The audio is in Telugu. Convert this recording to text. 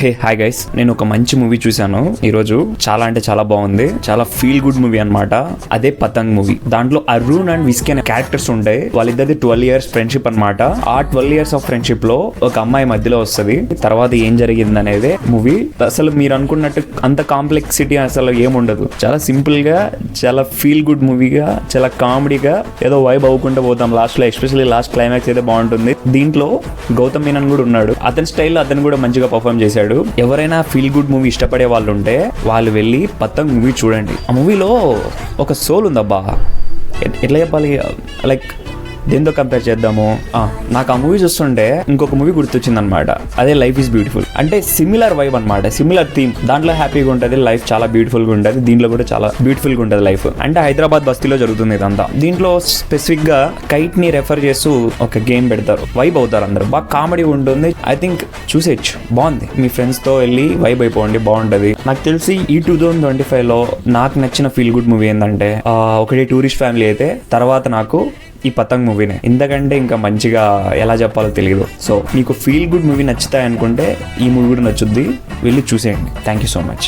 హే హాయ్ గైస్, నేను ఒక మంచి మూవీ చూశాను ఈరోజు. చాలా అంటే చాలా బాగుంది. చాలా ఫీల్ గుడ్ మూవీ అనమాట. అదే పతంగ్ మూవీ. దాంట్లో అరుణ్ అండ్ విస్కీ అనే క్యారెక్టర్స్ ఉంటాయి. వాళ్ళిద్దరిది 12 years ఫ్రెండ్షిప్ అనమాట. ఆ 12 years ఆఫ్ ఫ్రెండ్షిప్ లో ఒక అమ్మాయి మధ్యలో వస్తుంది. తర్వాత ఏం జరిగింది అనేది మూవీ. అసలు మీరు అనుకున్నట్టు అంత కాంప్లెక్సిటీ అసలు ఏముండదు. చాలా సింపుల్ గా, చాలా ఫీల్ గుడ్ మూవీగా, చాలా కామెడీగా ఏదో వైబ్ అవ్వకుండా పోతాం లాస్ట్ లో. ఎస్పెషల్లీ లాస్ట్ క్లైమాక్స్ అయితే బాగుంటుంది. దీంట్లో గౌతమ్ మీనన్ కూడా ఉన్నాడు. అతని స్టైల్లో అతను కూడా మంచిగా పర్ఫార్మ్ చేశాడు. ఎవరైనా ఫీల్ గుడ్ మూవీ ఇష్టపడే వాళ్ళు ఉంటే వాళ్ళు వెళ్ళి పతంగ్ మూవీ చూడండి. ఆ మూవీలో ఒక సోల్ ఉందబ్బా. ఎట్లా చెప్పాలి, లైక్ దేంతో కంపేర్ చేద్దాము. నాకు ఆ మూవీ చూస్తుంటే ఇంకొక మూవీ గుర్తొచ్చింది అనమాట. అదే లైఫ్ ఈజ్ బ్యూటిఫుల్. అంటే సిమిలర్ వైబ్ అనమాట, సిమిలర్ థీమ్. దాంట్లో హ్యాపీగా ఉంటుంది, లైఫ్ చాలా బ్యూటిఫుల్ గా ఉంటుంది. దీంట్లో కూడా చాలా బ్యూటిఫుల్ గా ఉంటుంది లైఫ్. అంటే హైదరాబాద్ బస్తీలో జరుగుతుంది ఇదంతా. దీంట్లో స్పెసిఫిక్ గా కైట్ ని రెఫర్ చేస్తూ ఒక గేమ్ పెడతారు. వైబ్ అవుతారు అందరు. బాగా కామెడీ ఉంటుంది. ఐ థింక్ చూసేయచ్చు, బాగుంది. మీ ఫ్రెండ్స్ తో వెళ్ళి వైబ్ అయిపోండి, బాగుంటది. నాకు తెలిసి ఈ 2025 లో నాకు నచ్చిన ఫీల్ గుడ్ మూవీ ఏంటంటే ఒకటి టూరిస్ట్ ఫ్యామిలీ అయితే, తర్వాత నాకు ఈ పతంగ్ మూవీనే. ఎందుకంటే ఇంకా మంచిగా ఎలా చెప్పాలో తెలియదు. సో మీకు ఫీల్ గుడ్ మూవీ నచ్చుతాయి అనుకుంటే ఈ మూవీ కూడా నచ్చుద్ది, వెళ్ళి చూసేయండి. Thank you so much.